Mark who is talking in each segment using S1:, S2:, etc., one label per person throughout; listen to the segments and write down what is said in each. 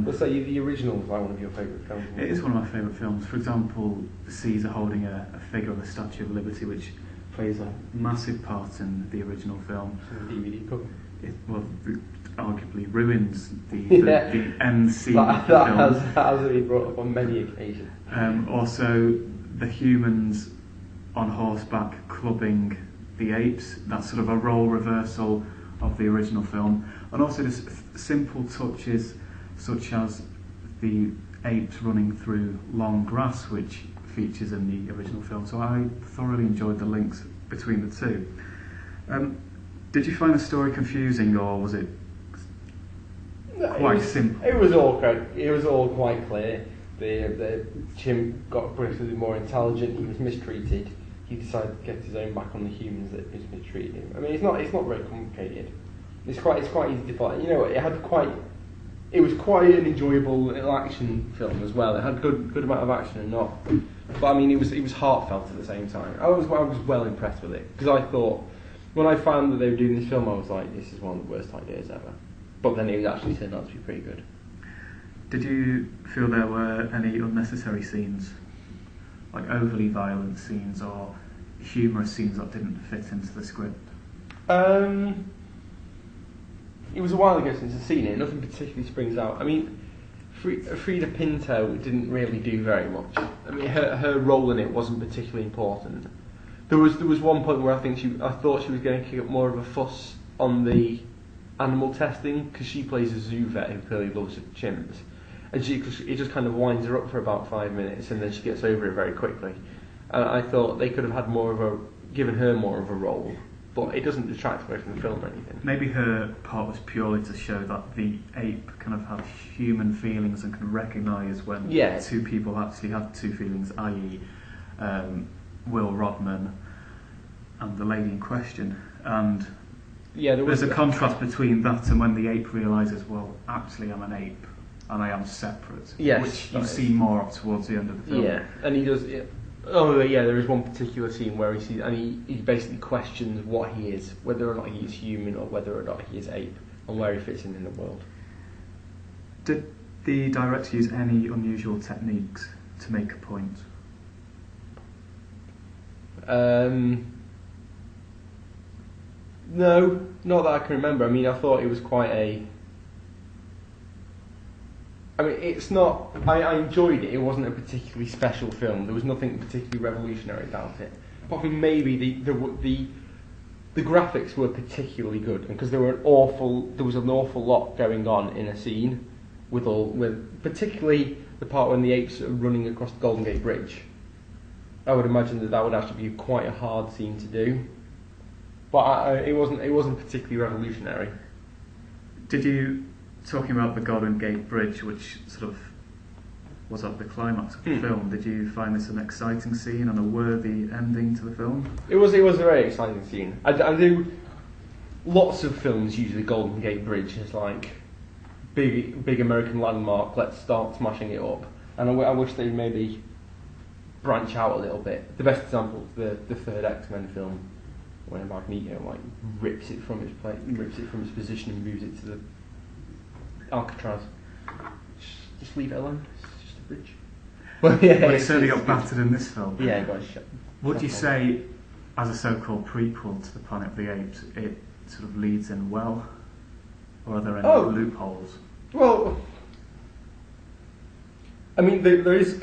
S1: Let's say the original is like one of your favourite films.
S2: It is one of my favourite films. For example, Caesar holding a figure of the Statue of Liberty, which plays a massive part in the original film.
S1: The DVD cover.
S2: It arguably ruins the end scene of the
S1: that
S2: film.
S1: has been brought up on many occasions.
S2: Also, the humans on horseback clubbing the apes. That's sort of a role reversal of the original film. And also just simple touches such as the apes running through long grass, which features in the original film. So I thoroughly enjoyed the links between the two. Did you find the story confusing, or was it quite simple?
S1: It was all quite clear. The chimp got progressively more intelligent. He was mistreated. He decided to get his own back on the humans that was mistreated him. I mean, it's not very complicated. It's quite easy to follow. You know, it was quite an enjoyable little action film as well. It had good amount of action and not. But I mean, it was heartfelt at the same time. I was well impressed with it, because I thought, when I found that they were doing this film, I was like, this is one of the worst ideas ever. But then it actually turned out to be pretty good.
S2: Did you feel there were any unnecessary scenes, like overly violent scenes or humorous scenes that didn't fit into the script?
S1: It was a while ago since I've seen it. Nothing particularly springs out. I mean, Frida Pinto didn't really do very much. I mean, her role in it wasn't particularly important. There was one point where I thought she was going to kick up more of a fuss on the animal testing, because she plays a zoo vet who clearly loves chimps, and it just kind of winds her up for about 5 minutes, and then she gets over it very quickly. And I thought they could have had given her more of a role, but it doesn't detract away from the film or anything.
S2: Maybe her part was purely to show that the ape kind of had human feelings and can recognise when two people actually have two feelings, i.e. Will Rodman and the lady in question. And there's a contrast between that and when the ape realises, well, actually I'm an ape and I am separate, which you see more of towards the end of the film.
S1: Yeah, and he does. Oh yeah, there is one particular scene where he sees, and he basically questions what he is, whether or not he is human or whether or not he is ape, and where he fits in the world.
S2: Did the director use any unusual techniques to make a point?
S1: No, not that I can remember. I mean, I thought it was quite a... I mean, it's not... I enjoyed it. It wasn't a particularly special film. There was nothing particularly revolutionary about it. Apart from maybe the graphics were particularly good, because there was an awful lot going on in a scene, with particularly the part when the apes are running across the Golden Gate Bridge. I would imagine that would actually be quite a hard scene to do. But it wasn't particularly revolutionary.
S2: Did you, talking about the Golden Gate Bridge, which sort of was at the climax of the film, did you find this an exciting scene and a worthy ending to the film?
S1: It was a very exciting scene. I do. Lots of films use the Golden Gate Bridge as like big American landmark. Let's start smashing it up. And I wish they maybe branch out a little bit. The best example is the third X-Men film, when Magneto rips it from its position and moves it to the Alcatraz. Just leave it alone. It's just a bridge.
S2: But it certainly got battered in this film.
S1: Yeah, it got shut.
S2: Would you say, as a so-called prequel to the Planet of the Apes, it sort of leads in well, or are there any loopholes?
S1: Well, I mean, there is.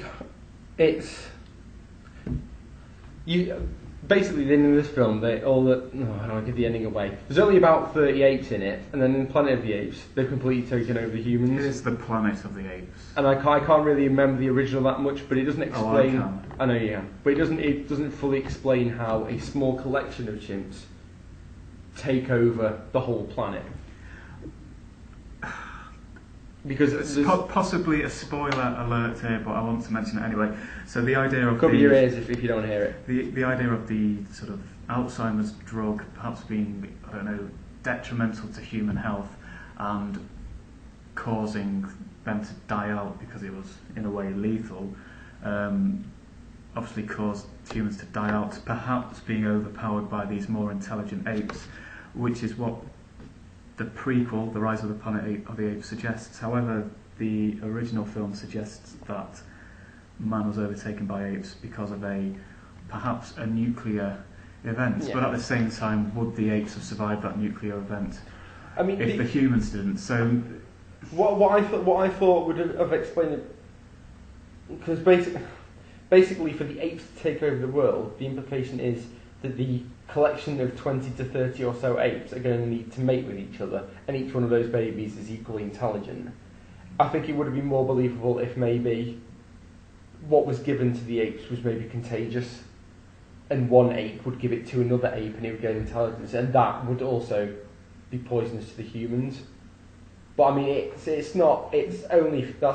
S1: Basically, the end of this film, I don't want to give the ending away. There's only about 30 apes in it, and then in Planet of the Apes, they've completely taken over the humans.
S2: It is the Planet of the Apes.
S1: And I can't really remember the original that much, but it doesn't explain.
S2: Oh, I can.
S1: I know you can, but it doesn't fully explain how a small collection of chimps take over the whole planet. Because
S2: it's possibly a spoiler alert here, but I want to mention it anyway. So the idea of
S1: cover your ears if you don't hear it.
S2: The idea of the sort of Alzheimer's drug perhaps being, I don't know, detrimental to human health and causing them to die out because it was in a way lethal, obviously caused humans to die out, perhaps being overpowered by these more intelligent apes, which is what the prequel, The Rise of the Planet of the Apes, suggests. However, the original film suggests that man was overtaken by apes because of perhaps a nuclear event, but at the same time, would the apes have survived that nuclear event if the humans didn't? So,
S1: what I thought would have explained it, because basically for the apes to take over the world, the implication is that the collection of 20 to 30 or so apes are going to need to mate with each other, and each one of those babies is equally intelligent. I think it would have been more believable if maybe what was given to the apes was maybe contagious, and one ape would give it to another ape and it would gain intelligence, and that would also be poisonous to the humans. But I mean, that's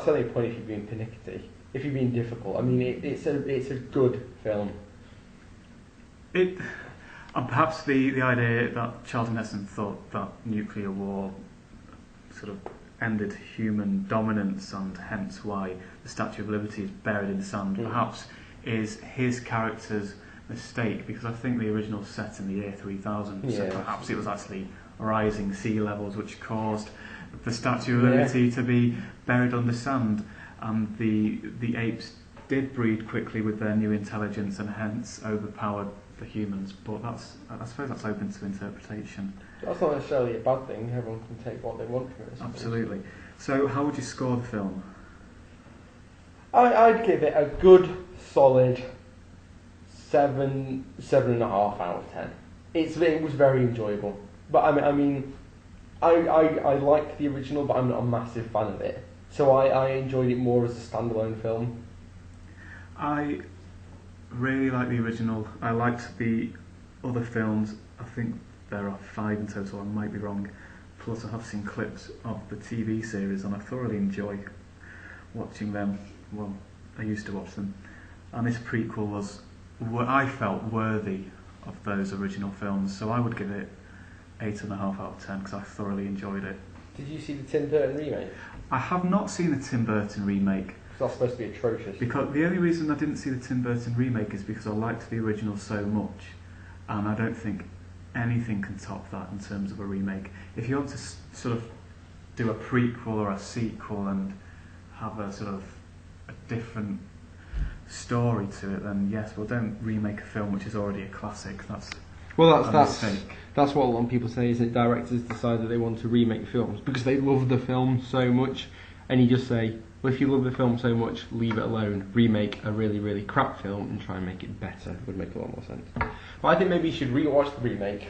S1: only a point if you're being pernickety, if you're being difficult. I mean, it's a good film.
S2: And perhaps the idea that Charlton Heston thought that nuclear war sort of ended human dominance, and hence why the Statue of Liberty is buried in the sand, perhaps is his character's mistake, because I think the original set in the year 3000, so perhaps it was actually rising sea levels which caused the Statue of Liberty to be buried under sand, and the apes did breed quickly with their new intelligence and hence overpowered the humans. But I suppose that's open to interpretation.
S1: That's not necessarily a bad thing. Everyone can take what they want from it.
S2: Absolutely. So how would you score the film?
S1: I'd give it a good solid 7.5 out of 10. It was very enjoyable, but I mean, I like the original, but I'm not a massive fan of it. So I enjoyed it more as a standalone film.
S2: I really like the original. I liked the other films. I think there are 5 in total. I might be wrong. Plus, I have seen clips of the TV series, and I thoroughly enjoy watching them. Well, I used to watch them, and this prequel was what I felt worthy of those original films. So I would give it 8.5 out of 10 because I thoroughly enjoyed it.
S1: Did you see the Tim Burton remake?
S2: I have not seen the Tim Burton remake.
S1: That's supposed to be atrocious.
S2: Because the only reason I didn't see the Tim Burton remake is because I liked the original so much, and I don't think anything can top that in terms of a remake. If you want to sort of do a prequel or a sequel and have a sort of a different story to it, then yes, well, don't remake a film which is already a classic. That's what a lot of people say, is that directors decide that they want to remake films because they love the film so much, and you just say, well, if you love the film so much, leave it alone. Remake a really, really crap film and try and make it better. Would make a lot more sense. But I think maybe you should rewatch the remake,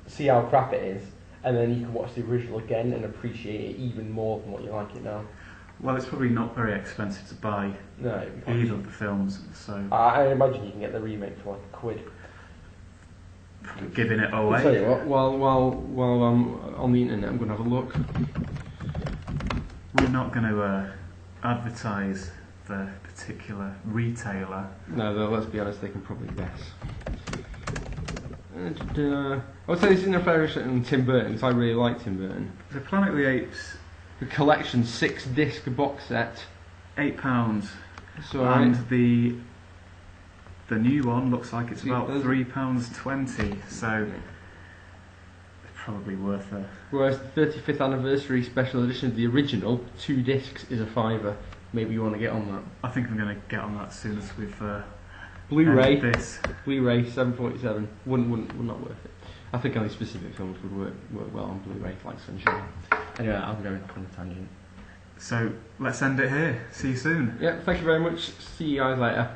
S2: see how crap it is, and then you can watch the original again and appreciate it even more than what you like it now. Well, it's probably not very expensive to buy either of the films, so
S1: I imagine you can get the remake for like £1.
S2: Probably giving it away.
S1: I'll tell you what, while I'm on the internet, I'm going to have a look.
S2: We're not going to advertise the particular retailer.
S1: No, though, let's be honest, they can probably guess. I would say this isn't a favorite on Tim Burton, because I really like Tim Burton.
S2: The Planet of the Apes.
S1: The collection 6-disc box set.
S2: £8.
S1: So
S2: and the new one looks like it's about £3.20, so it's probably worth it.
S1: Whereas the 35th anniversary special edition of the original, 2 discs, is a £5. Maybe you want to get on that.
S2: I think I'm going to get on that as soon as we've
S1: Blu-ray.
S2: This.
S1: Blu-ray 747 would not worth it. I think only specific films would work well on Blu-ray, like Sunshine. Anyway, I'll go on a tangent.
S2: So let's end it here. See you soon.
S1: Yeah, thank you very much. See you guys later.